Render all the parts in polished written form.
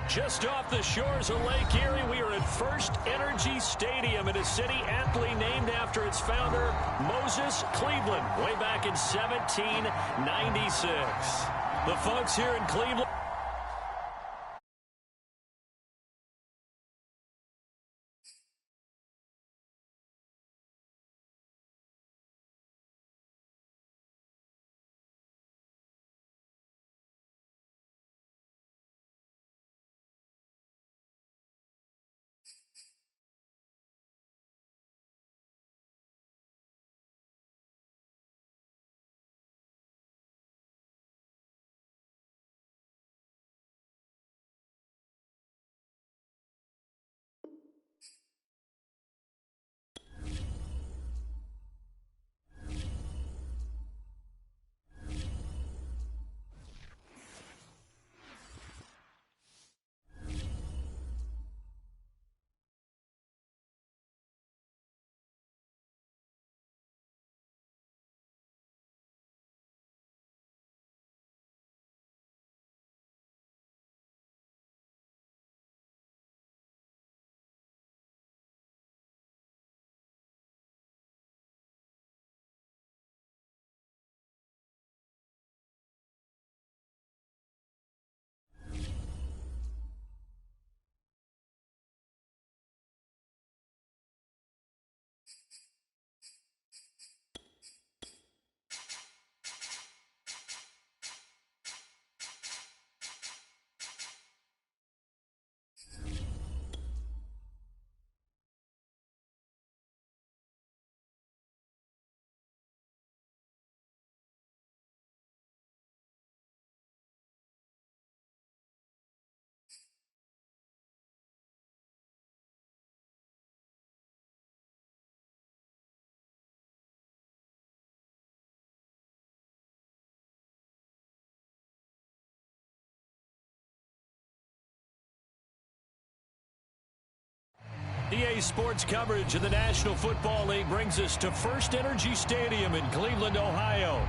Just off the shores of Lake Erie, we are at First Energy Stadium in a city aptly named after its founder, Moses Cleveland, way back in 1796. The folks here in Cleveland. EA Sports coverage of the National Football League brings us to First Energy Stadium in Cleveland, Ohio.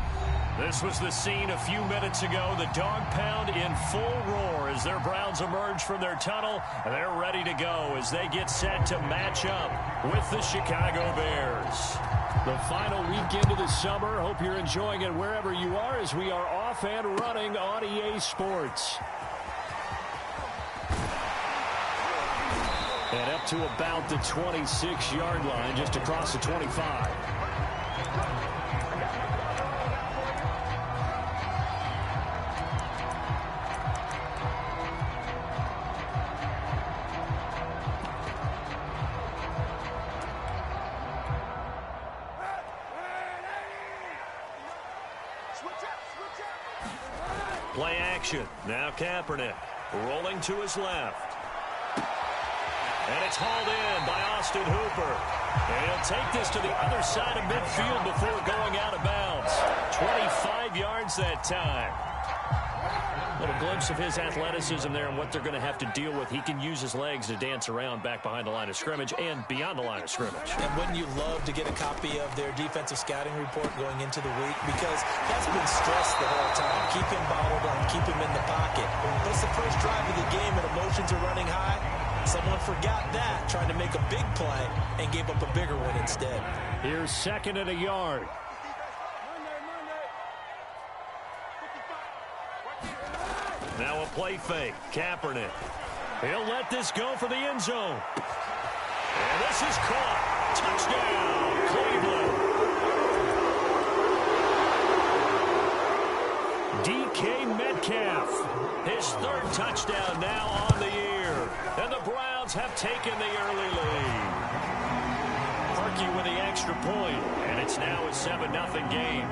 This was the scene a few minutes ago. The dog pound in full roar as their Browns emerge from their tunnel. And they're ready to go as they get set to match up with the Chicago Bears. The final weekend of the summer. Hope you're enjoying it wherever you are as we are off and running on EA Sports. And up to about the 26-yard line, just across the 25. Play action. Now Kaepernick rolling to his left. And it's hauled in by Austin Hooper. And he'll take this to the other side of midfield before going out of bounds. 25 yards that time. A little glimpse of his athleticism there and what they're going to have to deal with. He can use his legs to dance around back behind the line of scrimmage and beyond the line of scrimmage. And wouldn't you love to get a copy of their defensive scouting report going into the week? Because that's been stressed the whole time. Keep him bottled up, keep him in the pocket. But it's the first drive of the game and emotions are running high. Someone forgot that, trying to make a big play, and gave up a bigger one instead. Here's second and a yard. Now a play fake. Kaepernick. He'll let this go for the end zone. And this is caught. Touchdown, Cleveland. DK Metcalf. His third touchdown now on the year. And the Browns have taken the early lead. Parkey with the extra point. And it's now a 7-0 game.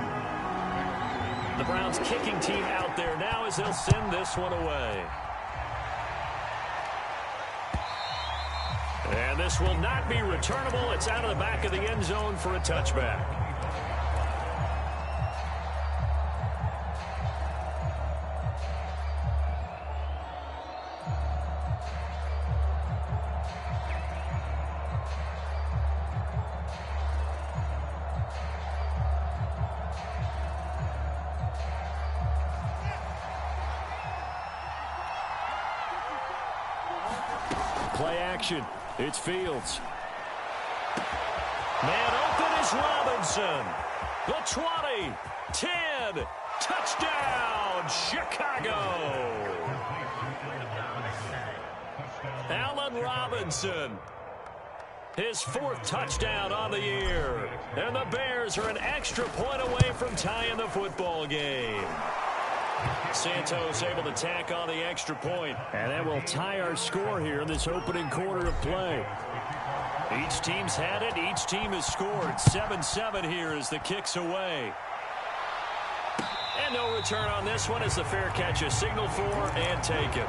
The Browns kicking team out there now as they'll send this one away. And this will not be returnable. It's out of the back of the end zone for a touchback. play action. It's Fields. Man open is Robinson. The 20, 10, touchdown, Chicago. Allen Robinson, his 4th touchdown on the year. And the Bears are an extra point away from tying the football game. Santos able to tack on the extra point. And that will tie our score here in this opening quarter of play. Each team's had it. Each team has scored. 7-7 here as the kick's away. And no return on this one as the fair catch is signaled for and taken.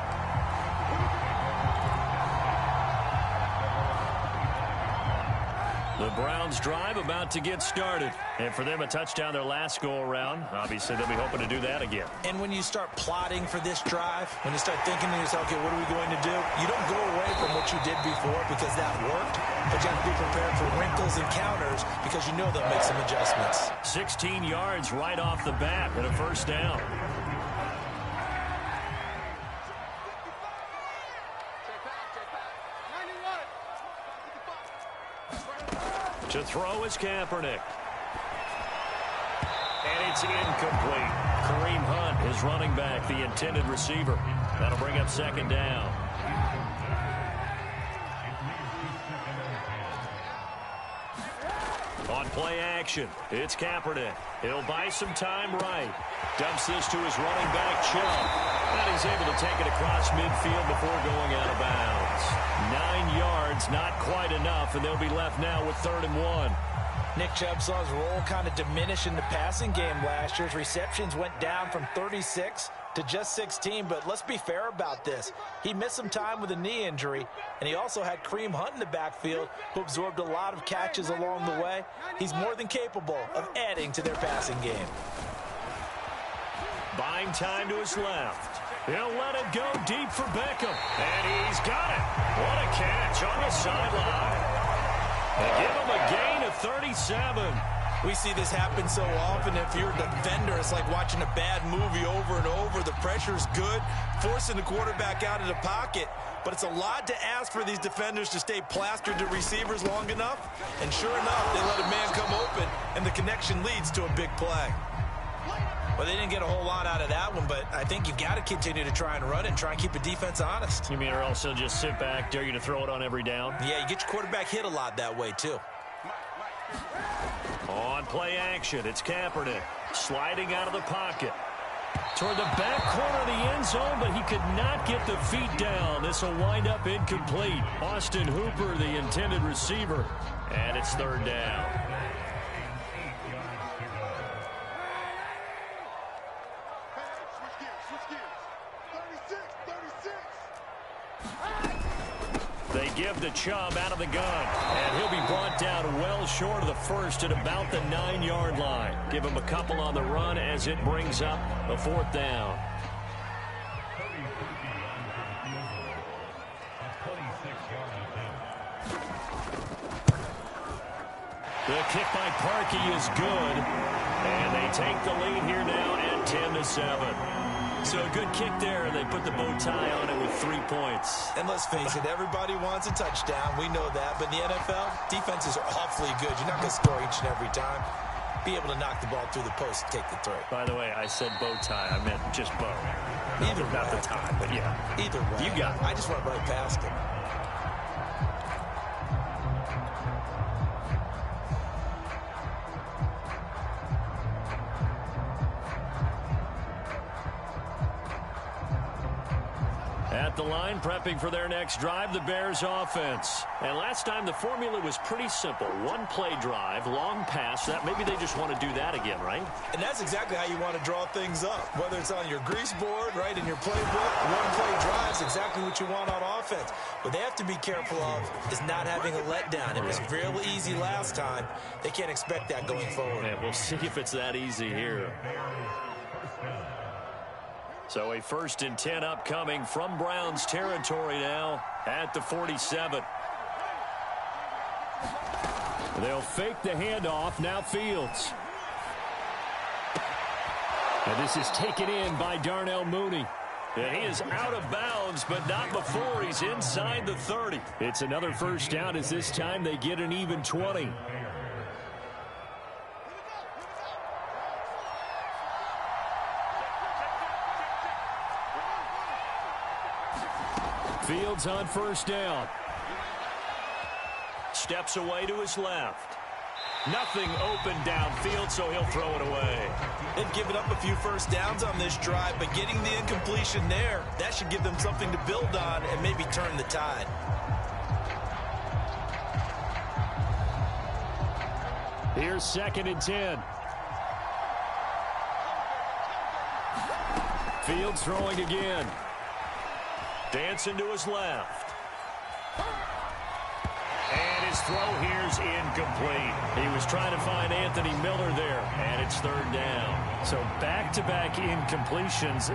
The Browns drive about to get started. And for them, a touchdown their last go-around. Obviously, they'll be hoping to do that again. And when you start plotting for this drive, when you start thinking to yourself, okay, what are we going to do? You don't go away from what you did before because that worked. But you have to be prepared for wrinkles and counters because you know they'll make some adjustments. 16 yards right off the bat and a first down. To throw is Kaepernick. And it's incomplete. Kareem Hunt is running back, the intended receiver. That'll bring up second down. On play action, it's Kaepernick. He'll buy some time right. Dumps this to his running back, Chubb. And he's able to take it across midfield before going out of bounds. 9 yards, not quite enough, and they'll be left now with 3rd and 1. Nick Chubb saw his role kind of diminish in the passing game last year. His receptions went down from 36 to just 16, but let's be fair about this. He missed some time with a knee injury, and he also had Kareem Hunt in the backfield, who absorbed a lot of catches along the way. He's more than capable of adding to their passing game. Buying time to his left. He'll let it go deep for Beckham. And he's got it. What a catch on the sideline. They give him a gain of 37. We see this happen so often. If you're a defender, it's like watching a bad movie over and over. The pressure's good, forcing the quarterback out of the pocket. But it's a lot to ask for these defenders to stay plastered to receivers long enough. And sure enough, they let a man come open, and the connection leads to a big play. Well, they didn't get a whole lot out of that one, but I think you've got to continue to try and run it and try and keep the defense honest. You mean or else they'll just sit back, dare you to throw it on every down? Yeah, you get your quarterback hit a lot that way, too. On play action, it's Kaepernick sliding out of the pocket. Toward the back corner of the end zone, but he could not get the feet down. This will wind up incomplete. Austin Hooper, the intended receiver, and it's 3rd down. They give to Chubb out of the gun, and he'll be brought down well short of the first at about the 9-yard line. Give him a couple on the run as it brings up a 4th down. The kick by Parkey is good, and they take the lead here now at 10-7. So a good kick there, and they put the bow tie on it with 3 points. And let's face it, everybody wants a touchdown. We know that. But in the NFL, defenses are awfully good. You're not going to score each and every time. Be able to knock the ball through the post and take the throw. By the way, I said bow tie. I meant just bow. Either way. Not the tie, but yeah. Either way. You got it. I just went right past it. At the line, prepping for their next drive, the Bears offense. And last time, the formula was pretty simple. One play drive, long pass. That maybe they just want to do that again, right? And that's exactly how you want to draw things up. Whether it's on your grease board, right, in your playbook, one play drive is exactly what you want on offense. What they have to be careful of is not having a letdown. It was real easy last time. They can't expect that going forward. And we'll see if it's that easy here. So a 1st and 10 upcoming from Browns territory now at the 47. They'll fake the handoff. Now Fields. And this is taken in by Darnell Mooney. And he is out of bounds, but not before he's inside the 30. It's another first down as this time they get an even 20. Fields on first down. Steps away to his left. Nothing open downfield, so he'll throw it away. They've given up a few first downs on this drive, but getting the incompletion there, that should give them something to build on and maybe turn the tide. Here's 2nd and 10. Fields throwing again. Dancing to his left. And his throw here's incomplete. He was trying to find Anthony Miller there, and it's 3rd down. So back-to-back incompletions.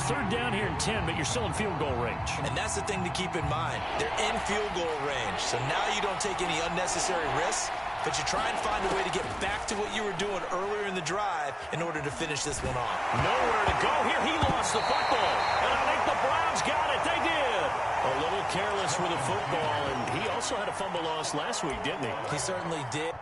3rd down here in 10, but you're still in field goal range. And that's the thing to keep in mind. They're in field goal range, so now you don't take any unnecessary risks, but you try and find a way to get back to what you were doing earlier in the drive in order to finish this one off. Nowhere to go here. He lost the football, and I think the Browns got it. They did. A little careless with the football, and he also had a fumble loss last week, didn't he? He certainly did.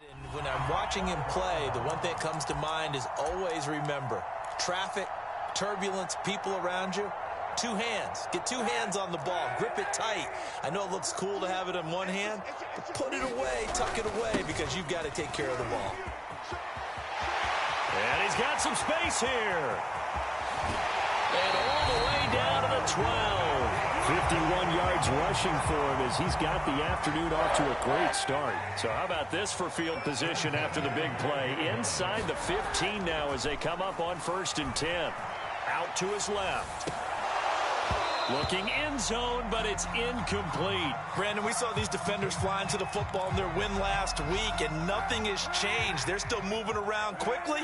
And when I'm watching him play, the one thing that comes to mind is always remember, traffic, turbulence, people around you, 2 hands. Get 2 hands on the ball. Grip it tight. I know it looks cool to have it in one hand, but put it away, tuck it away, because you've got to take care of the ball. And he's got some space here. And all the way down to the 12. 51 yards rushing for him as he's got the afternoon off to a great start. So how about this for field position after the big play? Inside the 15 now as they come up on 1st and 10. Out to his left. Looking end zone, but it's incomplete. Brandon, we saw these defenders flying to the football in their win last week, and nothing has changed. They're still moving around quickly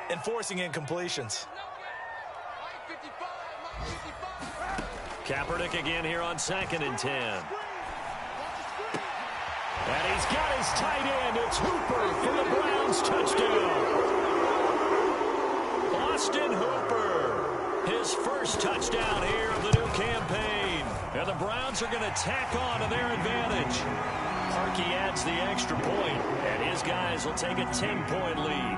and forcing incompletions. Kaepernick again here on 2nd and 10. And he's got his tight end. It's Hooper for the Browns touchdown. Austin Hooper, his first touchdown here of the new campaign. And the Browns are going to tack on to their advantage. Harkey adds the extra point, and his guys will take a 10-point lead.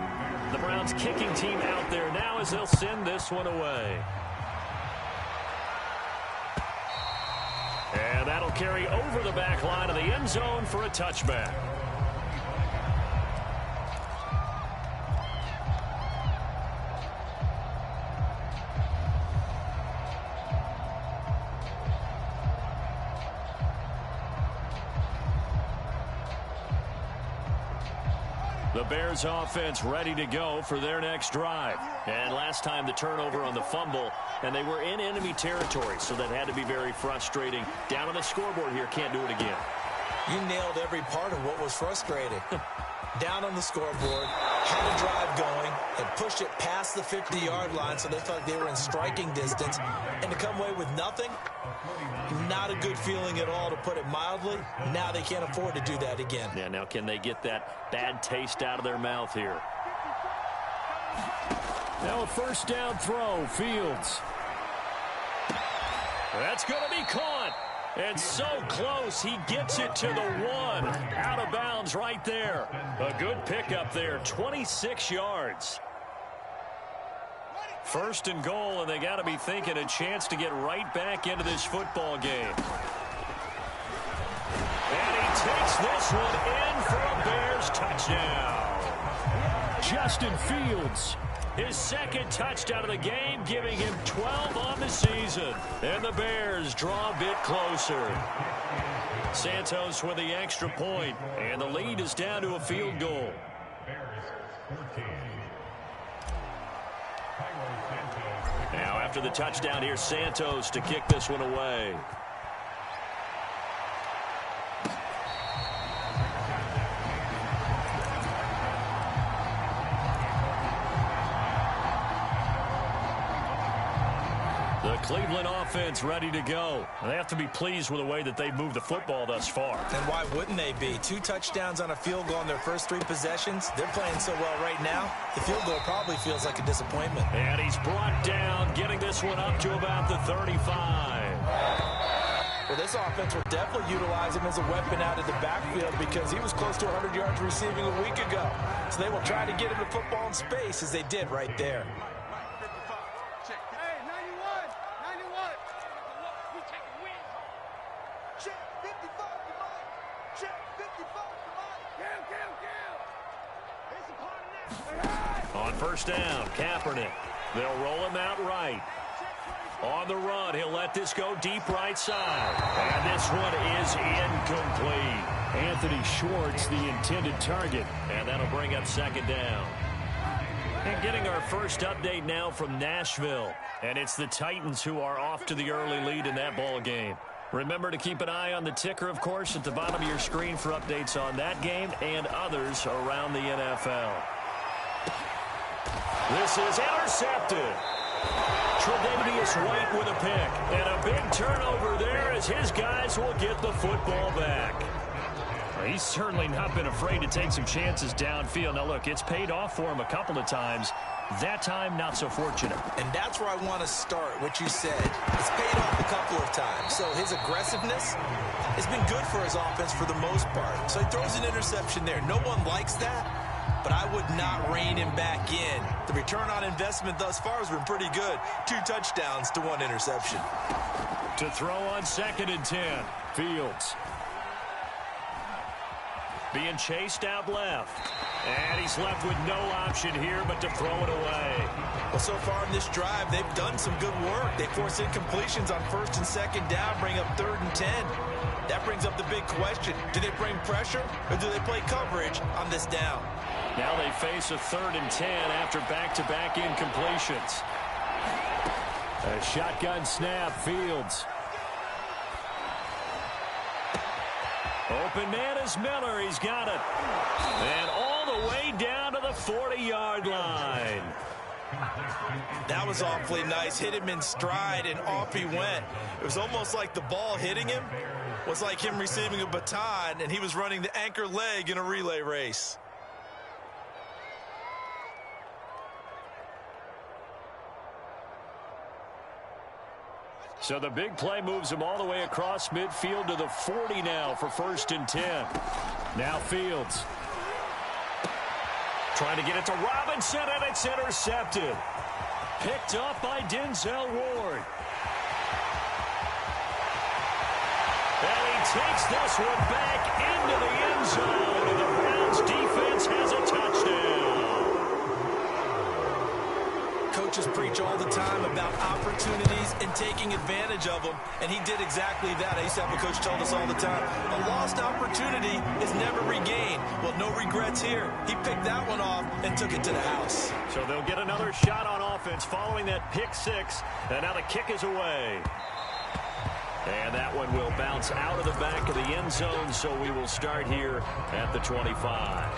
The Browns kicking team out there now as they'll send this one away. And that'll carry over the back line of the end zone for a touchback. The Bears offense ready to go for their next drive. And last time the turnover on the fumble, and they were in enemy territory, so that had to be very frustrating. Down on the scoreboard here, can't do it again. You nailed every part of what was frustrating. Down on the scoreboard, had a drive going, and pushed it past the 50-yard line, so they felt like they were in striking distance. And to come away with nothing, not a good feeling at all, to put it mildly. Now they can't afford to do that again. Yeah, now can they get that bad taste out of their mouth here? Now a first down throw, Fields. That's going to be caught. And so close, he gets it to the 1. Out of bounds right there. A good pickup there, 26 yards. 1st and goal, and they got to be thinking a chance to get right back into this football game. And he takes this one in for a Bears touchdown. Justin Fields, his 2nd touchdown of the game, giving him 12 on the season. And the Bears draw a bit closer. Santos with the extra point, and the lead is down to a field goal. Now after the touchdown, here's Santos to kick this one away. Cleveland offense ready to go. They have to be pleased with the way that they've moved the football thus far. And why wouldn't they be? 2 touchdowns on a field goal in their first 3 possessions. They're playing so well right now, the field goal probably feels like a disappointment. And he's brought down, getting this one up to about the 35. Well, this offense will definitely utilize him as a weapon out of the backfield because he was close to 100 yards receiving a week ago. So they will try to get him the football in space as they did right there. Hey, 91, 91. We taking wins. Check 55, come on. Check 55, come on. Kill. There's a part of that. On first down, Kaepernick. They'll roll him out right. On the run, he'll let this go deep right side. And this one is incomplete. Anthony Schwartz, the intended target. And that'll bring up second down. And getting our first update now from Nashville. And it's the Titans who are off to the early lead in that ball game. Remember to keep an eye on the ticker, of course, at the bottom of your screen for updates on that game and others around the NFL. This is intercepted. Tre'Davious White with a pick. And a big turnover there as his guys will get the football back. He's certainly not been afraid to take some chances downfield. Now, look, it's paid off for him a couple of times. That time, not so fortunate. And that's where I want to start, what you said. It's paid off a couple of times. So his aggressiveness has been good for his offense for the most part. So he throws an interception there. No one likes that, but I would not rein him back in. The return on investment thus far has been pretty good. 2 touchdowns to 1 interception. To throw on 2nd and 10, Fields. Being chased out left. And he's left with no option here but to throw it away. Well, so far in this drive, they've done some good work. They force incompletions on 1st and 2nd down, bring up 3rd and 10. That brings up the big question. Do they bring pressure or do they play coverage on this down? Now they face a 3rd and 10 after back-to-back incompletions. A shotgun snap, Fields. Open man is Miller. He's got it. And all the way down to the 40-yard line. That was awfully nice. Hit him in stride, and off he went. It was almost like the ball hitting him was like him receiving a baton, and he was running the anchor leg in a relay race. So the big play moves him all the way across midfield to the 40 now for 1st and 10. Now Fields. Trying to get it to Robinson, and it's intercepted. Picked up by Denzel Ward. And he takes this one back into the end zone, and the Browns defense has a touchdown. Coaches preach all the time about opportunities and taking advantage of them, and he did exactly that. I used to have a coach tell us all the time, a lost opportunity is never regained. Well, no regrets here. He picked that one off and took it to the house. So they'll get another shot on offense following that pick 6, and now the kick is away. And that one will bounce out of the back of the end zone, so we will start here at the 25.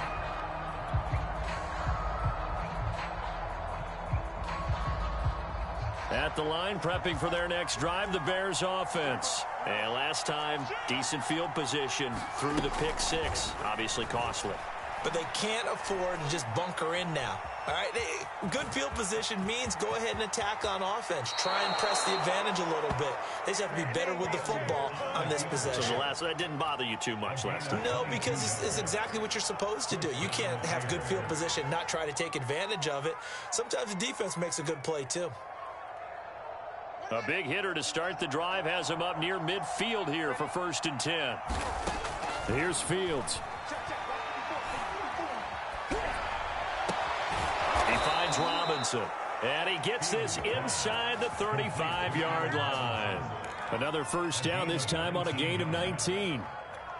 At the line, prepping for their next drive, the Bears offense. And last time, decent field position through the pick 6. Obviously costly. But they can't afford to just bunker in now. All right, good field position means go ahead and attack on offense. Try and press the advantage a little bit. They just have to be better with the football on this possession. So that didn't bother you too much last time? No, because it's exactly what you're supposed to do. You can't have good field position, not try to take advantage of it. Sometimes the defense makes a good play, too. A big hitter to start the drive has him up near midfield here for 1st and 10. Here's Fields. He finds Robinson. And he gets this inside the 35-yard line. Another 1st down, this time on a gain of 19.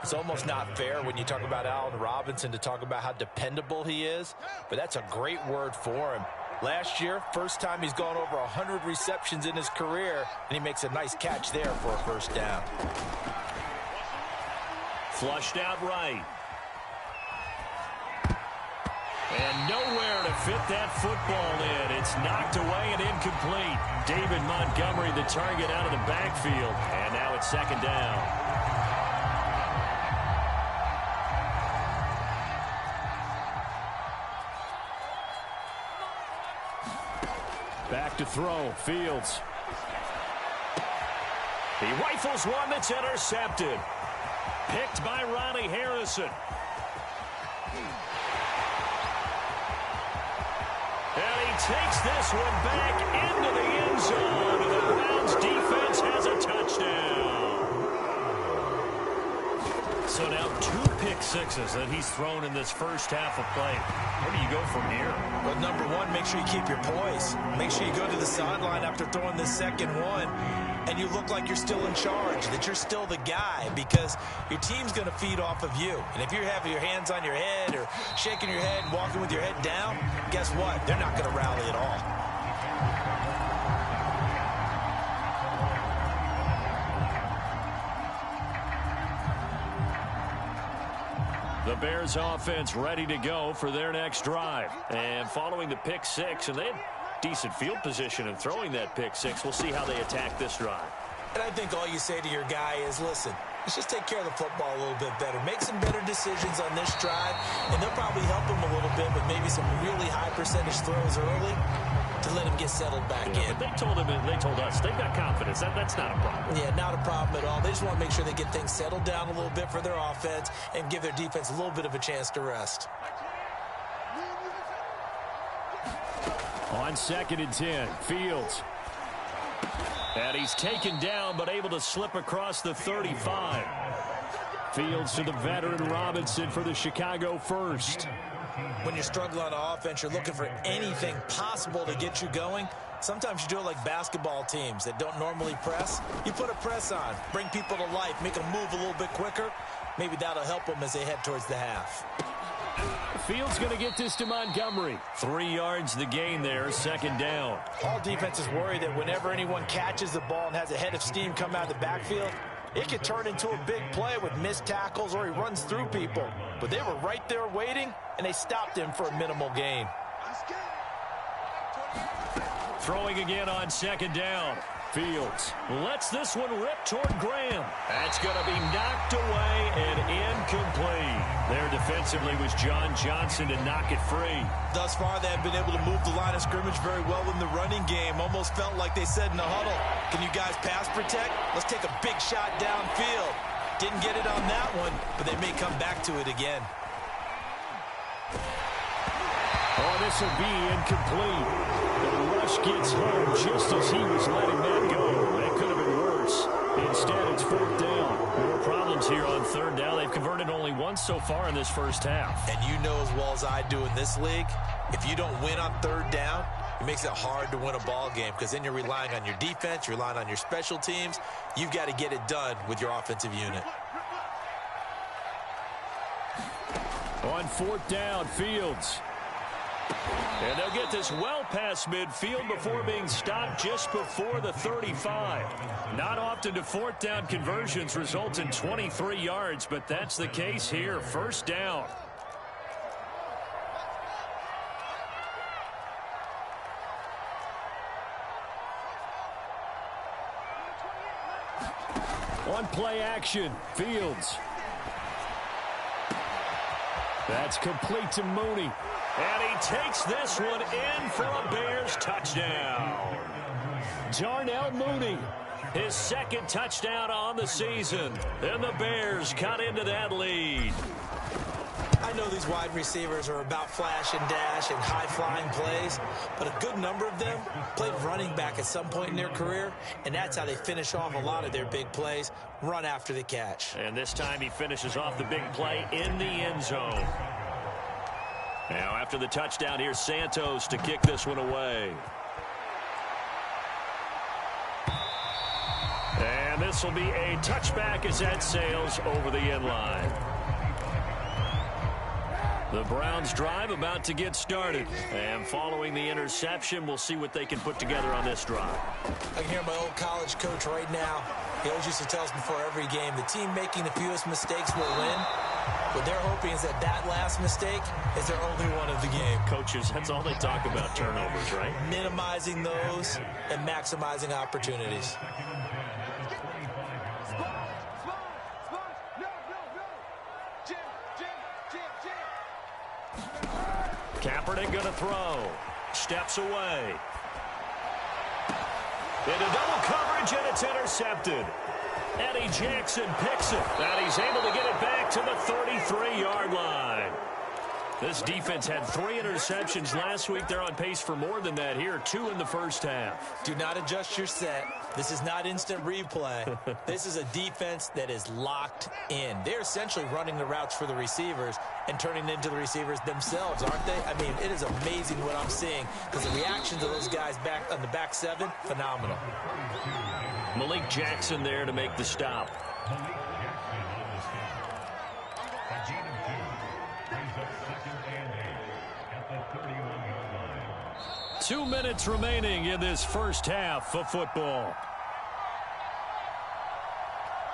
It's almost not fair when you talk about Allen Robinson to talk about how dependable he is, but that's a great word for him. Last year, first time he's gone over 100 receptions in his career, and he makes a nice catch there for a 1st down. Flushed out right. And nowhere to fit that football in. It's knocked away and incomplete. David Montgomery, the target, out of the backfield. And now it's second down. Back to throw. Fields. He rifles one that's intercepted. Picked by Ronnie Harrison. And he takes this one back into the end zone. And the Browns defense has a touchdown. So now 2 pick sixes that he's thrown in this first half of play. Where do you go from here? Well, number one, make sure you keep your poise. Make sure you go to the sideline after throwing this second one, and you look like you're still in charge, that you're still the guy, because your team's going to feed off of you. And if you're having your hands on your head or shaking your head and walking with your head down, guess what? They're not going to rally at all. The Bears offense ready to go for their next drive. And following the pick six, and they had decent field position in throwing that pick six. We'll see how they attack this drive. And I think all you say to your guy is, listen, let's just take care of the football a little bit better. Make some better decisions on this drive, and they'll probably help him a little bit with maybe some really high percentage throws early to let him get settled back in. But they told him, and they told us, they've got confidence. That's not a problem. Yeah, not a problem at all. They just want to make sure they get things settled down a little bit for their offense and give their defense a little bit of a chance to rest. On 2nd and 10, Fields. And he's taken down, but able to slip across the 35. Fields to the veteran Robinson for the Chicago first. When you're struggling on offense, you're looking for anything possible to get you going. Sometimes you do it like basketball teams that don't normally press. You put a press on, bring people to life, make them move a little bit quicker. Maybe that'll help them as they head towards the half. Fields going to get this to Montgomery. 3 yards the gain there, 2nd down. All defenses worry that whenever anyone catches the ball and has a head of steam come out of the backfield, it could turn into a big play with missed tackles or he runs through people. But they were right there waiting, and they stopped him for a minimal gain. Throwing again on 2nd down. Fields lets this one rip toward Graham. That's going to be knocked away and incomplete. There defensively was John Johnson to knock it free. Thus far, they have been able to move the line of scrimmage very well in the running game. Almost felt like they said in the huddle, can you guys pass protect? Let's take a big shot downfield. Didn't get it on that one, but they may come back to it again. Oh, this will be incomplete. The rush gets home just as he was letting that go. That could have been worse. Instead, it's 4th down. More problems here on 3rd down. They've converted only once so far in this first half. And you know as well as I do in this league, if you don't win on 3rd down, it makes it hard to win a ball game because then you're relying on your defense, you're relying on your special teams. You've got to get it done with your offensive unit. On 4th down, Fields. And they'll get this well past midfield before being stopped just before the 35. Not often do 4th down conversions result in 23 yards, but that's the case here. 1st down. On play action, Fields. That's complete to Mooney. And he takes this one in for a Bears touchdown. Darnell Mooney, his 2nd touchdown on the season. And the Bears cut into that lead. I know these wide receivers are about flash and dash and high-flying plays, but a good number of them played running back at some point in their career, and that's how they finish off a lot of their big plays, run after the catch. And this time he finishes off the big play in the end zone. Now, after the touchdown, here's Santos to kick this one away. And this will be a touchback as that sails over the end line. The Browns drive about to get started. And following the interception, we'll see what they can put together on this drive. I can hear my old college coach right now. He always used to tell us before every game, the team making the fewest mistakes will win. What they're hoping is that that last mistake is their only one of the game. Coaches, that's all they talk about, turnovers, right? Minimizing those and maximizing opportunities. Kaepernick going to throw. Steps away. Into double coverage, and it's intercepted. Eddie Jackson picks it, and he's able to get it back to the 33-yard line. This defense had 3 interceptions last week. They're on pace for more than that here, 2 in the first half. Do not adjust your set. This is not instant replay. This is a defense that is locked in. They're essentially running the routes for the receivers and turning into the receivers themselves, aren't they? I mean, it is amazing what I'm seeing because the reaction to those guys back on the back 7, phenomenal. Malik Jackson there to make the stop. 2 minutes remaining in this first half of football.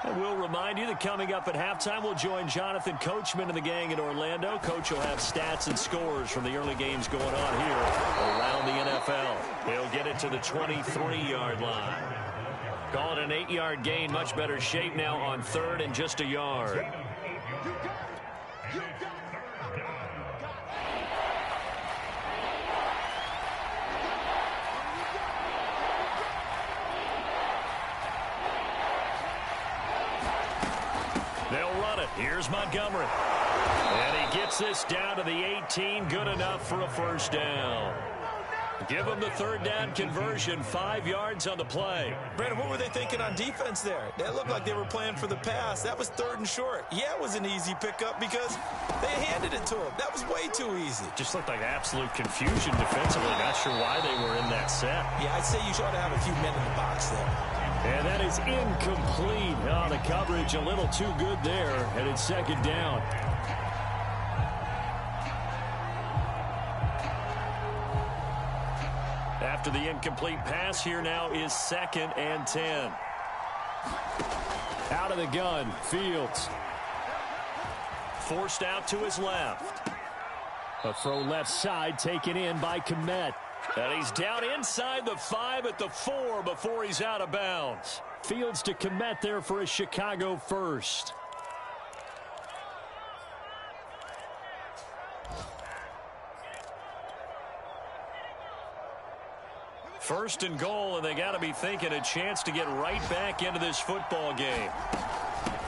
And we'll remind you that coming up at halftime, we'll join Jonathan Coachman and the gang in Orlando. Coach will have stats and scores from the early games going on here around the NFL. He'll get it to the 23-yard line. Call it an 8-yard gain. Much better shape now on 3rd and just a yard. They'll run it. Here's Montgomery. And he gets this down to the 18. Good enough for a first down. Give them the 3rd down conversion. 5 yards on the play. Brandon, what were they thinking on defense there? That looked like they were playing for the pass. That was 3rd and short. Yeah, it was an easy pickup because they handed it to him. That was way too easy. Just looked like absolute confusion defensively. Not sure why they were in that set. Yeah, I'd say you ought to have a few men in the box there. And that is incomplete. Oh, the coverage a little too good there. And it's 2nd down. After the incomplete pass, here now is 2nd and 10. Out of the gun, Fields. Forced out to his left. A throw left side taken in by Kmet. And he's down inside the 5 at the 4 before he's out of bounds. Fields to Kmet there for a Chicago first. First and goal, and they got to be thinking a chance to get right back into this football game.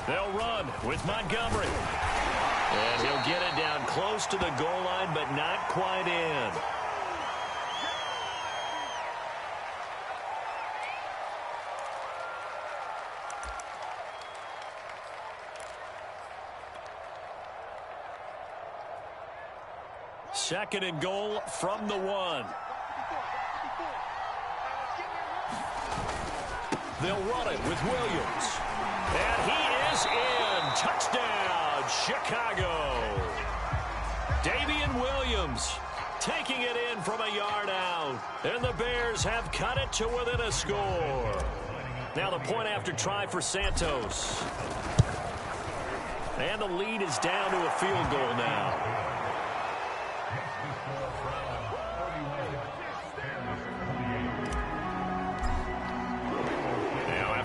They'll run with Montgomery. And he'll get it down close to the goal line, but not quite in. Second and goal from the 1. They'll run it with Williams. And he is in. Touchdown, Chicago. Davian Williams taking it in from a yard out. And the Bears have cut it to within a score. Now the point after try for Santos. And the lead is down to a field goal now.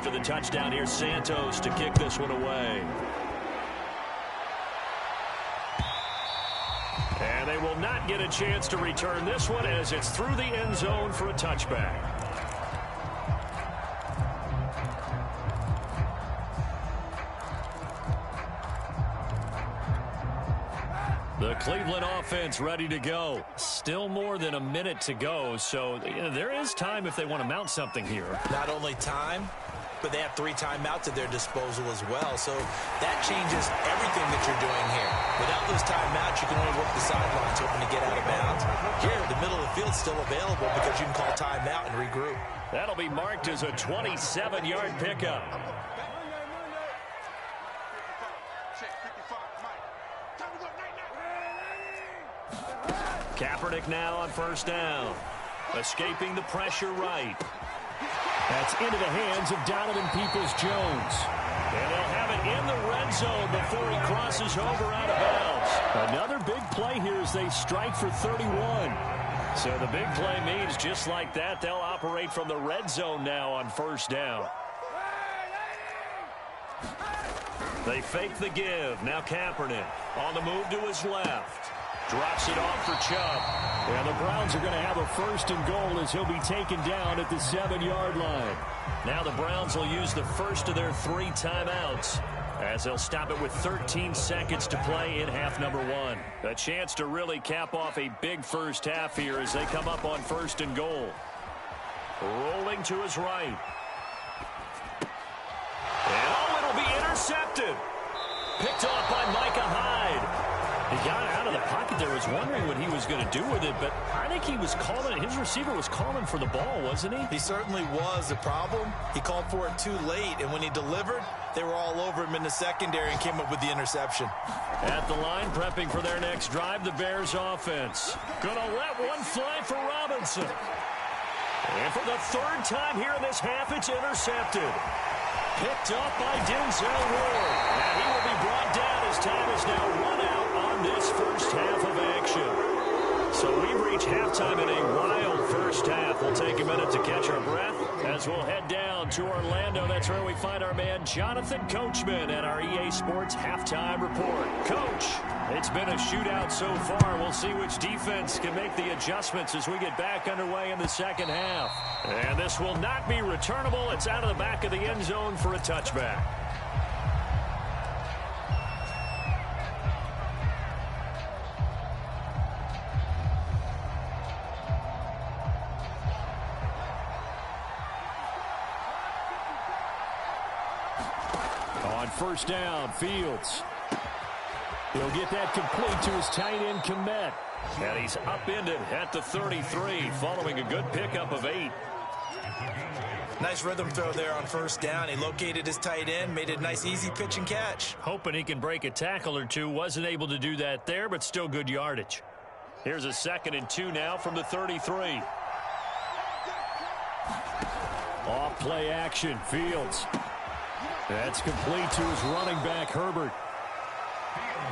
The touchdown here, Santos to kick this one away. And they will not get a chance to return this one as it's through the end zone for a touchback. The Cleveland offense ready to go. Still more than a minute to go, so there is time if they want to mount something here. Not only time, but they have 3 timeouts at their disposal as well. So that changes everything that you're doing here. Without those timeouts, you can only work the sidelines hoping to get out of bounds. Here, the middle of the field's still available because you can call timeout and regroup. That'll be marked as a 27-yard pickup. Kaepernick now on first down. Escaping the pressure right. That's into the hands of Donovan Peoples-Jones. And they'll have it in the red zone before he crosses over out of bounds. Another big play here as they strike for 31. So the big play means just like that, they'll operate from the red zone now on first down. They fake the give. Now Kaepernick on the move to his left. Drops it off for Chubb. And the Browns are going to have a first and goal as he'll be taken down at the 7-yard line. Now the Browns will use the first of their 3 timeouts as they'll stop it with 13 seconds to play in half number 1. A chance to really cap off a big first half here as they come up on first and goal. Rolling to his right. And oh, it'll be intercepted. Picked off by Micah Hyde. He got out of the pocket there, was wondering what he was going to do with it, but I think he was calling, his receiver was calling for the ball, wasn't he? He certainly was. The problem, he called for it too late, and when he delivered, they were all over him in the secondary and came up with the interception. At the line, prepping for their next drive, the Bears offense. Gonna let one fly for Robinson. And for the 3rd time here in this half, it's intercepted. Picked up by Denzel Ward. And he will be brought down as time is now run out on this first half of action. So we've reached halftime in a wild first half. We'll take a minute to catch our breath as we'll head down to Orlando. That's where we find our man Jonathan Coachman at our EA Sports Halftime Report. Coach, it's been a shootout so far. We'll see which defense can make the adjustments as we get back underway in the second half. And this will not be returnable. It's out of the back of the end zone for a touchback. On first down, Fields. He'll get that complete to his tight end, Kmet. And he's upended at the 33, following a good pickup of 8. Nice rhythm throw there on first down. He located his tight end, made it a nice, easy pitch and catch. Hoping he can break a tackle or two. Wasn't able to do that there, but still good yardage. Here's a 2nd and 2 now from the 33. Off play action, Fields. That's complete to his running back, Herbert.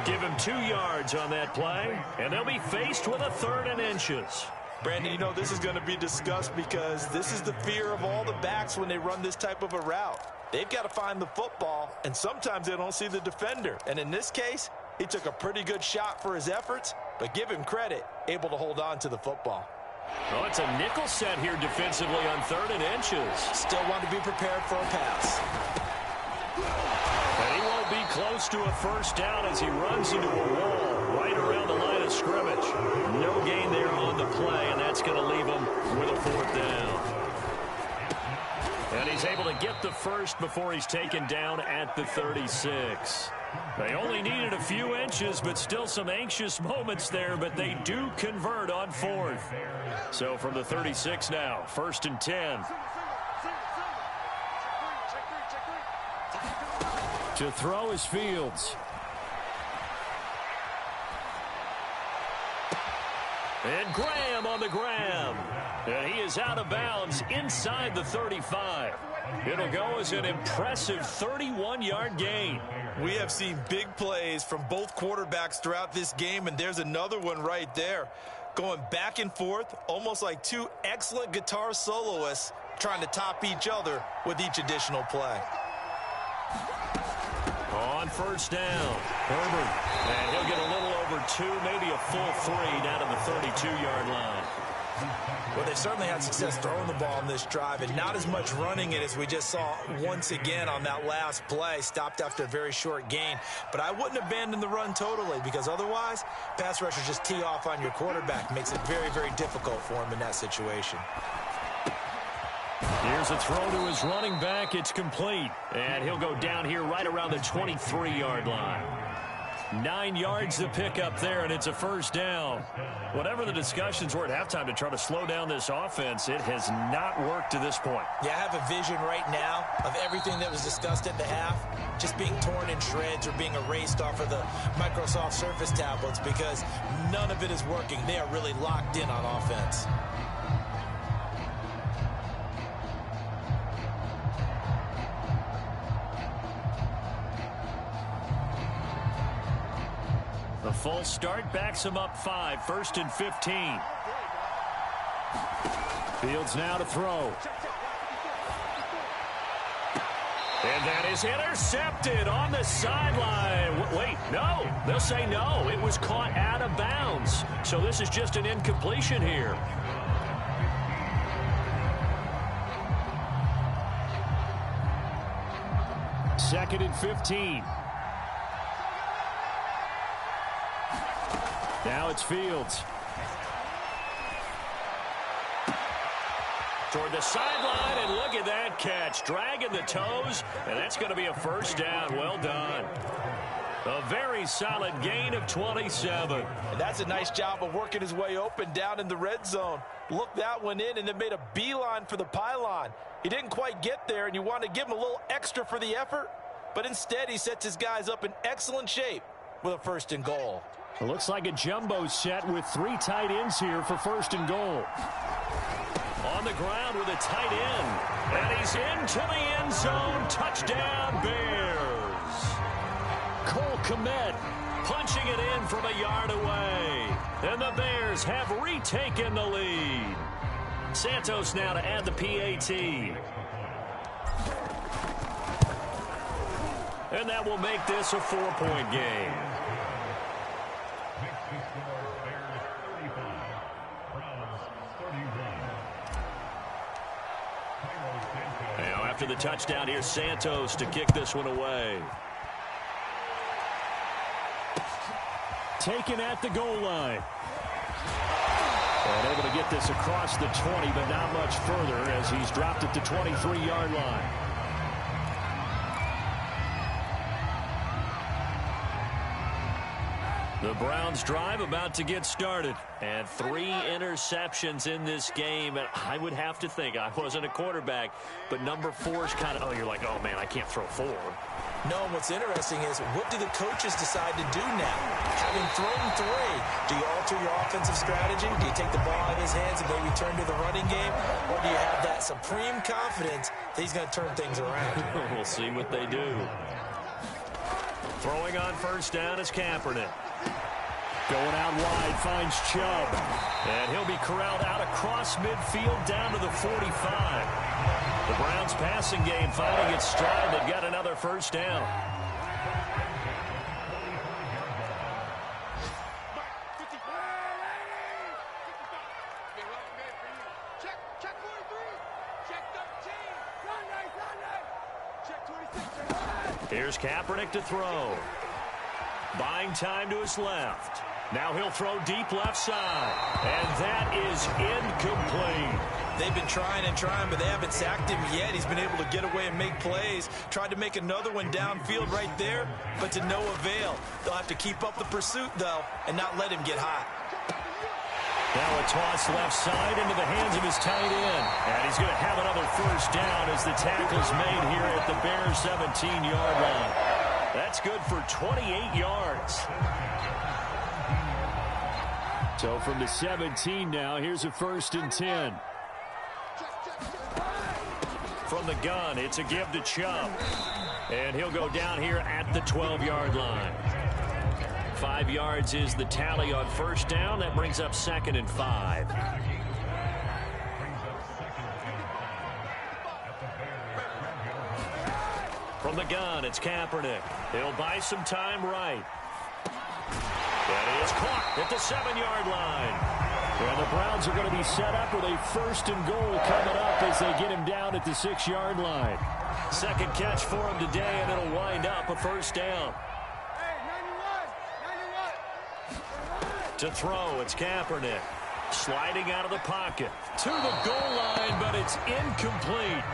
Give him 2 yards on that play, and they'll be faced with a 3rd and inches. Brandon, you know this is going to be discussed because this is the fear of all the backs when they run this type of a route. They've got to find the football, and sometimes they don't see the defender. And in this case, he took a pretty good shot for his efforts, but give him credit, able to hold on to the football. Oh, it's a nickel set here defensively on 3rd and inches. Still want to be prepared for a pass. And he won't be close to a first down as he runs into a wall right around the line of scrimmage. No gain there on the play, and that's going to leave him with a 4th down. And he's able to get the first before he's taken down at the 36. They only needed a few inches, but still some anxious moments there, but they do convert on 4th. So from the 36 now, 1st and 10. To throw is Fields. And Graham on the grab. And he is out of bounds inside the 35. It'll go as an impressive 31-yard gain. We have seen big plays from both quarterbacks throughout this game, and there's another one right there. Going back and forth, almost like 2 excellent guitar soloists trying to top each other with each additional play. On first down, Herbert. And he'll get a little over 2, maybe a full 3 down to the 32-yard line. Well, they've certainly had success throwing the ball on this drive and not as much running it as we just saw once again on that last play. Stopped after a very short gain. But I wouldn't abandon the run totally because otherwise, pass rushers just tee off on your quarterback. Makes it very, very difficult for him in that situation. Here's a throw to his running back. It's complete. And he'll go down here right around the 23-yard line. 9 yards to pick up there, and it's a first down. Whatever the discussions were at halftime to try to slow down this offense, it has not worked to this point. Yeah, I have a vision right now of everything that was discussed at the half just being torn in shreds or being erased off of the Microsoft Surface tablets because none of it is working. They are really locked in on offense. A full start backs him up 5, 1st and 15. Fields now to throw. And that is intercepted on the sideline. Wait, no. They'll say no. It was caught out of bounds. So this is just an incompletion here. Second and 15. Now it's Fields. Toward the sideline, and look at that catch. Dragging the toes, and that's going to be a first down. Well done. A very solid gain of 27. And that's a nice job of working his way open down in the red zone. Looked that one in and then made a beeline for the pylon. He didn't quite get there, and you want to give him a little extra for the effort, but instead he sets his guys up in excellent shape with a 1st and goal. It looks like a jumbo set with 3 tight ends here for 1st and goal. On the ground with a tight end. And he's into the end zone. Touchdown, Bears. Cole Kmet punching it in from a yard away. And the Bears have retaken the lead. Santos now to add the PAT. And that will make this a 4-point game. After the touchdown, here's Santos to kick this one away. Taken at the goal line. And able to get this across the 20, but not much further as he's dropped it to 23-yard line. The Browns drive about to get started. And 3 interceptions in this game. And I would have to think, I wasn't a quarterback, but number 4 is kind of, you're like, oh, man, I can't throw 4. No, and what's interesting is what do the coaches decide to do now? Having thrown 3, do you alter your offensive strategy? Do you take the ball out of his hands and maybe turn to the running game? Or do you have that supreme confidence that he's going to turn things around? We'll see what they do. Throwing on 1st down is Kaepernick. Going out wide, finds Chubb. And he'll be corralled out across midfield down to the 45. The Browns passing game finding its stride. They've got another 1st down. Check 43. Check 13. Check 26. Here's Kaepernick to throw. Buying time to his left. Now he'll throw deep left side. And that is incomplete. They've been trying and trying, but they haven't sacked him yet. He's been able to get away and make plays. Tried to make another one downfield right there, but to no avail. They'll have to keep up the pursuit, though, and not let him get hot. Now a toss left side into the hands of his tight end. And he's going to have another 1st down as the tackle's made here at the Bears' 17-yard line. That's good for 28 yards. So from the 17 now, here's a 1st and 10. From the gun, it's a give to Chubb. And he'll go down here at the 12-yard line. 5 yards is the tally on 1st down. That brings up 2nd and 5. From the gun, it's Kaepernick. He'll buy some time right. That is caught at the 7-yard line. And the Browns are going to be set up with a 1st and goal coming up as they get him down at the 6-yard line. Second catch for him today, and it'll wind up a 1st down. Hey, 91. To throw, it's Kaepernick. Sliding out of the pocket to the goal line, but it's incomplete.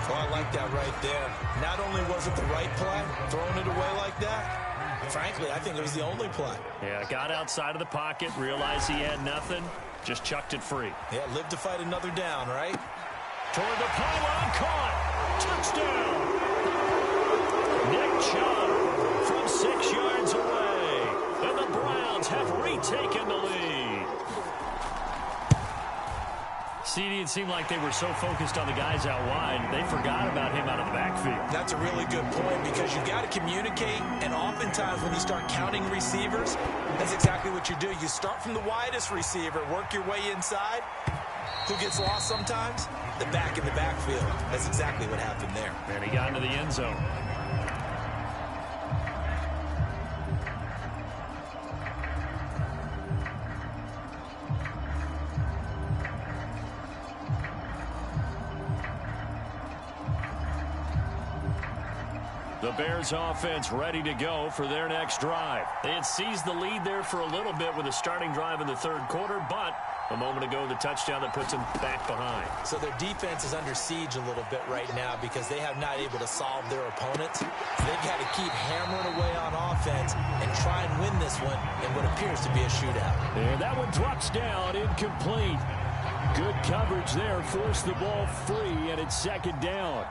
Oh, I like that right there. Not only was it the right play, throwing it away like that, frankly, I think it was the only play. Yeah, got outside of the pocket, realized he had nothing, just chucked it free. Yeah, live to fight another down, right? Toward the pylon, caught. Touchdown. Nick Chubb from 6 yards away. And the Browns have retaken the lead. CD it seemed like they were so focused on the guys out wide, they forgot about him out of the backfield. That's a really good point because you've got to communicate, and oftentimes when you start counting receivers, that's exactly what you do. You start from the widest receiver, work your way inside. Who gets lost sometimes? The back in the backfield. That's exactly what happened there. And he got into the end zone. The Bears offense ready to go for their next drive. They had seized the lead there for a little bit with a starting drive in the third quarter, but a moment ago, the touchdown that puts them back behind. So their defense is under siege a little bit right now because they have not able to solve their opponents. So they've got to keep hammering away on offense and try and win this one in what appears to be a shootout. And that one drops down, incomplete. Good coverage there, forced the ball free, and it's second down.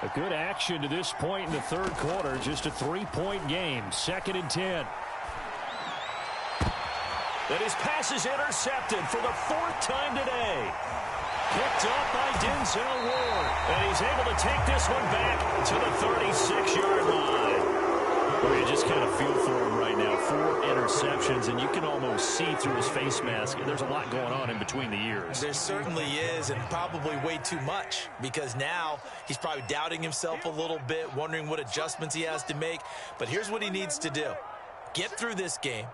A good action to this point in the third quarter. Just a 3-point game. 2nd and 10. That his pass is intercepted for the 4th time today. Picked up by Denzel Ward. And he's able to take this one back to the 36-yard line. Well, you just kind of feel for him right now. 4 interceptions, and you can almost see through his face mask. There's a lot going on in between the ears. There certainly is, and probably way too much, because now he's probably doubting himself a little bit, wondering what adjustments he has to make. But here's what he needs to do. Get through this game,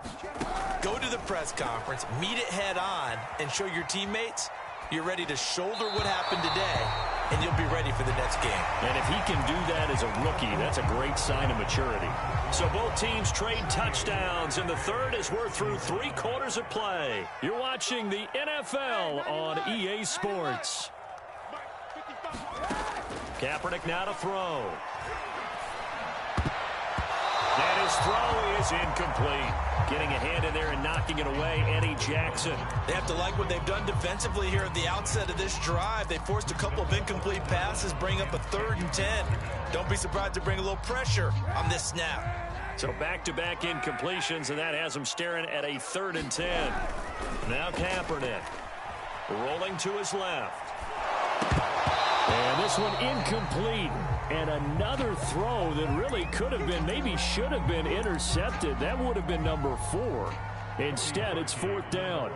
go to the press conference, meet it head on, and show your teammates you're ready to shoulder what happened today, and you'll be ready for the next game. And if he can do that as a rookie, that's a great sign of maturity. So both teams trade touchdowns in the third as we're through 3 quarters of play. You're watching the NFL on EA Sports. Kaepernick now to throw. And his throw is incomplete. Getting a hand in there and knocking it away, Eddie Jackson. They have to like what they've done defensively here at the outset of this drive. They forced a couple of incomplete passes, bring up a 3rd and 10. Don't be surprised to bring a little pressure on this snap. So back-to-back incompletions, and that has them staring at a 3rd and 10. Now Kaepernick rolling to his left. And this one incomplete. And another throw that really could have been, maybe should have been intercepted. That would have been number 4. Instead, it's 4th down.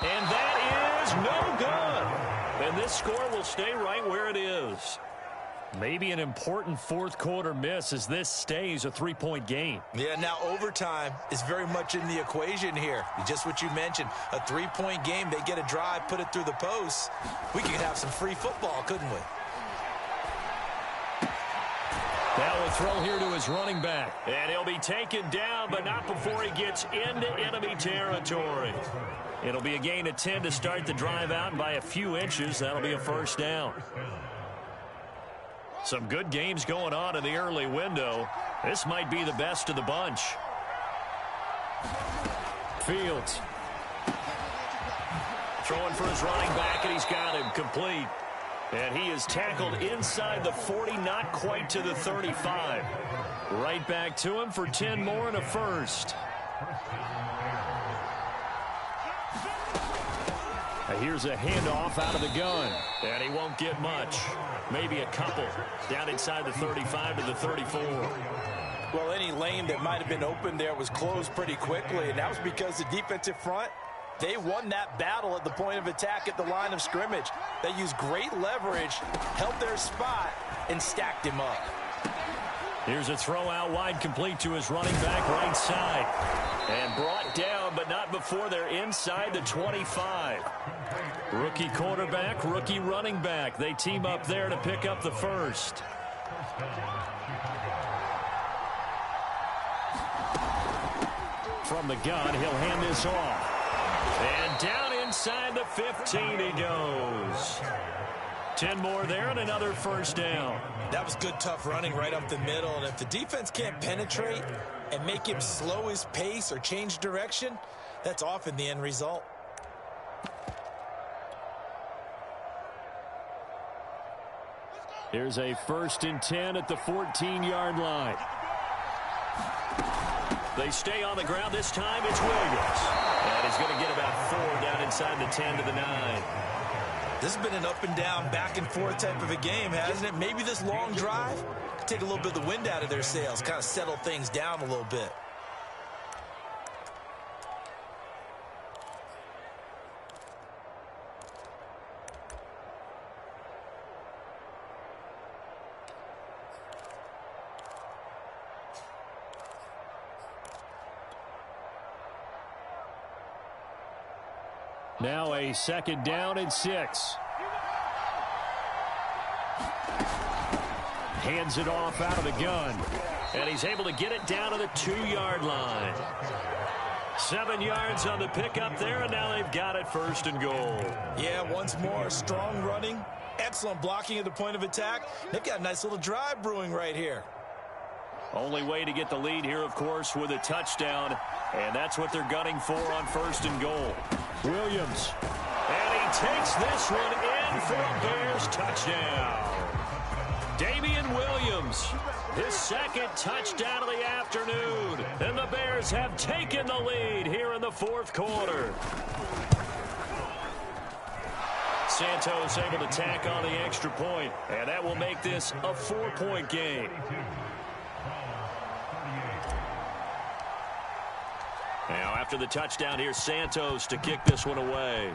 And that is no good. And this score will stay right where it is. Maybe an important 4th quarter miss as this stays a 3-point game. Yeah, now overtime is very much in the equation here. Just what you mentioned, a 3-point game. They get a drive, put it through the post. We could have some free football, couldn't we? Now a throw here to his running back. And he'll be taken down, but not before he gets into enemy territory. It'll be a gain of 10 to start the drive out, and by a few inches, that'll be a 1st down. Some good games going on in the early window. This might be the best of the bunch. Fields. Throwing for his running back, and he's got him complete. And he is tackled inside the 40, not quite to the 35. Right back to him for 10 more and a 1st. Here's a handoff out of the gun. And he won't get much. Maybe a couple. Down inside the 35 to the 34. Well, any lane that might have been open there was closed pretty quickly, and that was because the defensive front, they won that battle at the point of attack at the line of scrimmage. They used great leverage, held their spot, and stacked him up. Here's a throw out wide, complete to his running back right side. And brought down, but not before they're inside the 25. Rookie quarterback, rookie running back. They team up there to pick up the 1st. From the gun, he'll hand this off. And down inside the 15 he goes. 10 more there and another 1st down. That was good, tough running right up the middle. And if the defense can't penetrate and make him slow his pace or change direction, that's often the end result. Here's a 1st and 10 at the 14-yard line. They stay on the ground. This time it's Williams. And he's going to get about 4 down inside the 10 to the 9. This has been an up and down, back and forth type of a game, hasn't it? Maybe this long drive could take a little bit of the wind out of their sails, kind of settle things down a little bit. Now a 2nd down and 6. Hands it off out of the gun. And he's able to get it down to the 2-yard line. 7 yards on the pickup there, and now they've got it 1st and goal. Yeah, once more, strong running, excellent blocking at the point of attack. They've got a nice little drive brewing right here. Only way to get the lead here, of course, with a touchdown. And that's what they're gunning for on 1st and goal. Williams. And he takes this one in for a Bears touchdown. Damian Williams, his 2nd touchdown of the afternoon. And the Bears have taken the lead here in the 4th quarter. Santos able to tack on the extra point, and that will make this a 4-point game. Now, after the touchdown, here's Santos to kick this one away.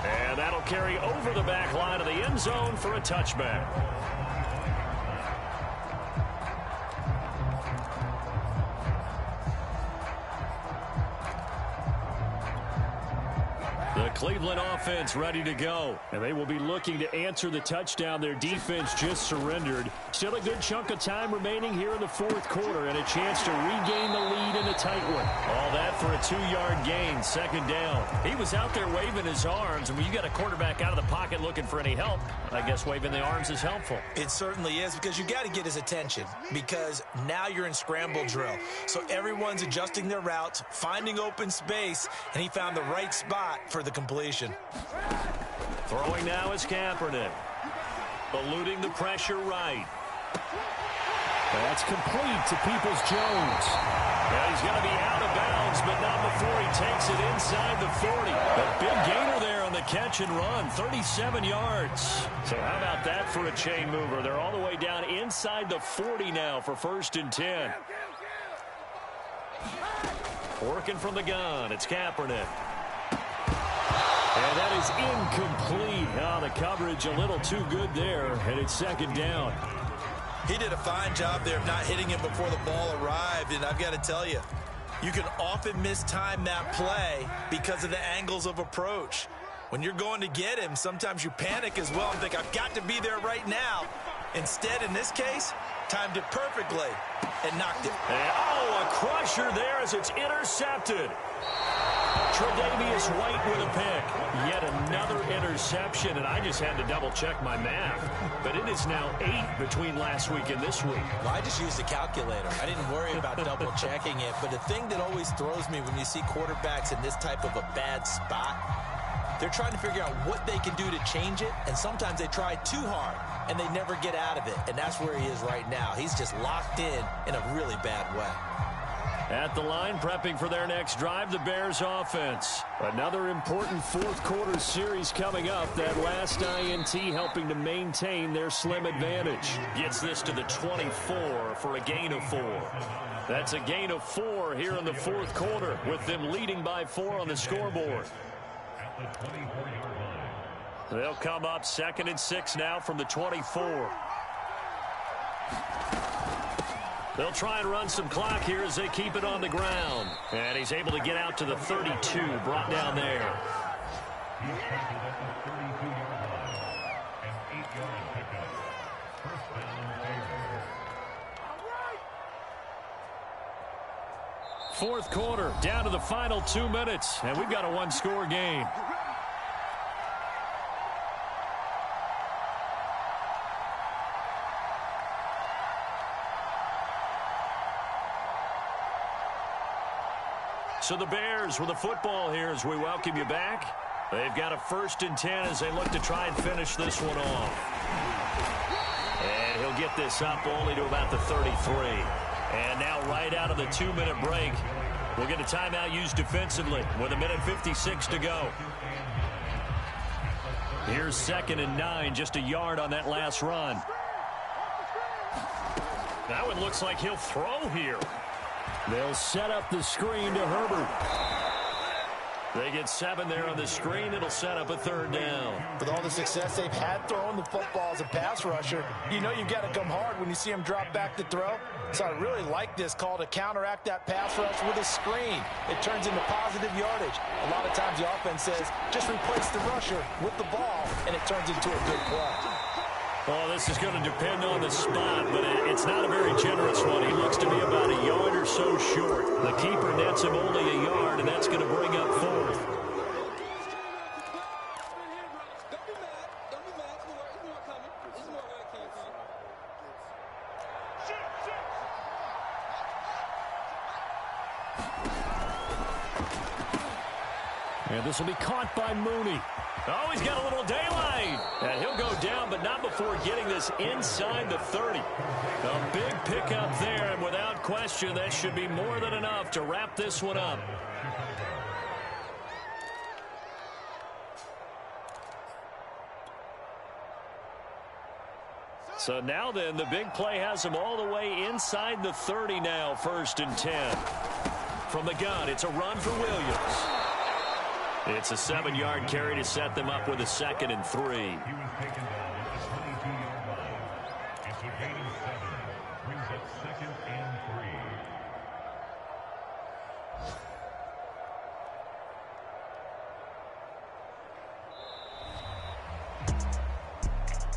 And that'll carry over the back line of the end zone for a touchback. The Cleveland offense ready to go. And they will be looking to answer the touchdown their defense just surrendered. Still a good chunk of time remaining here in the 4th quarter and a chance to regain the lead in a tight one. All that for a 2-yard gain, 2nd down. He was out there waving his arms, and when you got a quarterback out of the pocket looking for any help, I guess waving the arms is helpful. It certainly is, because you got to get his attention, because now you're in scramble drill. So everyone's adjusting their routes, finding open space, and he found the right spot for the completion. Throwing now is Kaepernick. Eluding the pressure right. That's complete to Peoples-Jones. Yeah, he's going to be out of bounds, but not before he takes it inside the 40. A big gainer there on the catch and run, 37 yards. So how about that for a chain mover? They're all the way down inside the 40 now for 1st and 10. Working from the gun, it's Kaepernick. And that is incomplete. Oh, the coverage a little too good there, and it's 2nd down. He did a fine job there of not hitting him before the ball arrived, and I've got to tell you, you can often mistime that play because of the angles of approach. When you're going to get him, sometimes you panic as well and think, I've got to be there right now. Instead, in this case, timed it perfectly and knocked it. And, oh, a crusher there as it's intercepted. Tre'Davious White with a pick. Yet another interception, and I just had to double-check my math. But it is now 8 between last week and this week. Well, I just used a calculator. I didn't worry about double-checking it. But the thing that always throws me when you see quarterbacks in this type of a bad spot, they're trying to figure out what they can do to change it, and sometimes they try too hard, and they never get out of it. And that's where he is right now. He's just locked in a really bad way. At the line, prepping for their next drive, the Bears offense. Another important 4th quarter series coming up. That last INT helping to maintain their slim advantage. Gets this to the 24 for a gain of 4. That's a gain of 4 here in the 4th quarter, with them leading by 4 on the scoreboard. They'll come up 2nd and 6 now from the 24. They'll try and run some clock here as they keep it on the ground. And he's able to get out to the 32, brought down there. Fourth quarter, down to the final 2 minutes, and we've got a 1-score game. So the Bears with the football here as we welcome you back. They've got a 1st and 10 as they look to try and finish this one off. And he'll get this up only to about the 33. And now right out of the 2-minute break, we'll get a timeout used defensively with 1:56 to go. Here's 2nd and 9, just a yard on that last run. That one looks like he'll throw here. They'll set up the screen to Herbert. They get 7 there on the screen. It'll set up a 3rd down. With all the success they've had throwing the football as a pass rusher, you know you've got to come hard when you see him drop back to throw. So I really like this call to counteract that pass rush with a screen. It turns into positive yardage. A lot of times the offense says, just replace the rusher with the ball, and it turns into a good play. Oh, this is going to depend on the spot, but it's not a very generous one. He looks to be about a yard or so short. The keeper nets him only a yard, and that's going to bring up 4th. And this will be caught by Mooney. Oh, he's got a little daylight. And he'll go down, but not before getting this inside the 30. A big pickup there, and without question, that should be more than enough to wrap this one up. So now then, the big play has him all the way inside the 30 now, 1st and 10. From the gun, it's a run for Williams. It's a 7-yard carry to set them up with a 2nd and 3. He was taken down at the 22-yard line. It's a gain of 7. Brings up 2nd and 3.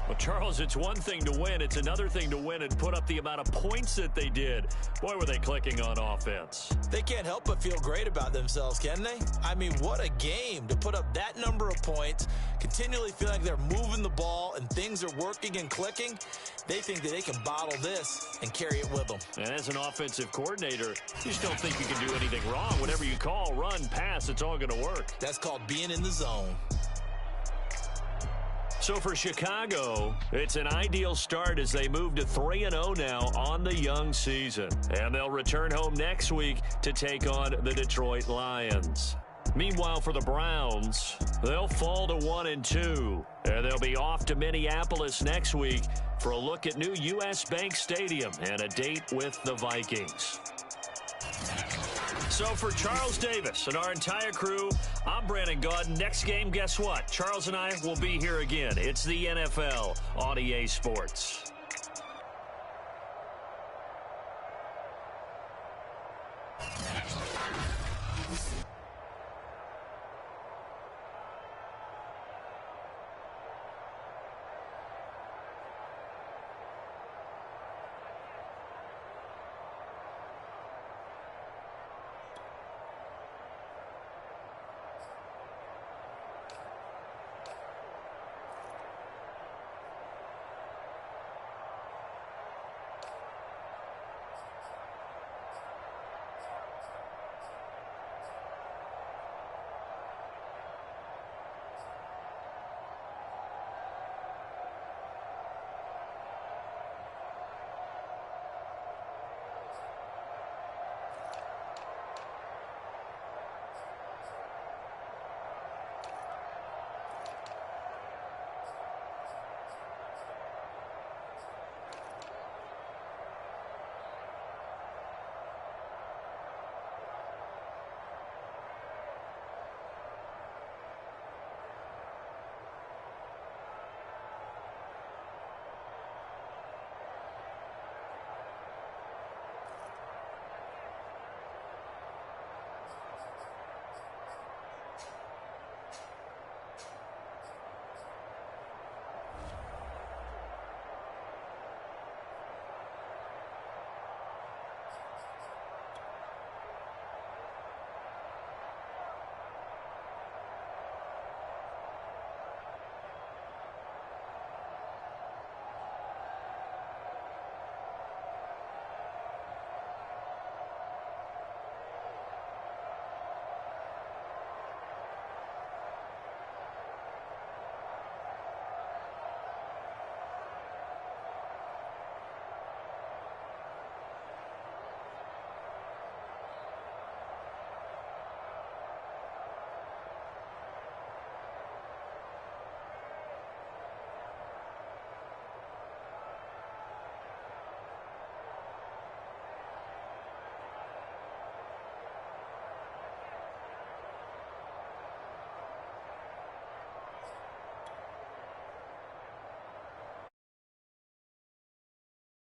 Well, Charles, it's one thing to win. It's another thing to win and put up the amount of points that they did. Boy, were they clicking on offense. They can't help but feel great about themselves, can they? I mean, what a game to put up that number of points, continually feel like they're moving the ball and things are working and clicking. They think that they can bottle this and carry it with them. And as an offensive coordinator, you just don't think you can do anything wrong. Whatever you call, run, pass, it's all going to work. That's called being in the zone. So for Chicago, it's an ideal start as they move to 3-0 now on the young season. And they'll return home next week to take on the Detroit Lions. Meanwhile, for the Browns, they'll fall to 1-2. And they'll be off to Minneapolis next week for a look at new U.S. Bank Stadium and a date with the Vikings. So for Charles Davis and our entire crew, I'm Brandon Gaudin. Next game, guess what? Charles and I will be here again. It's the NFL on EA Sports.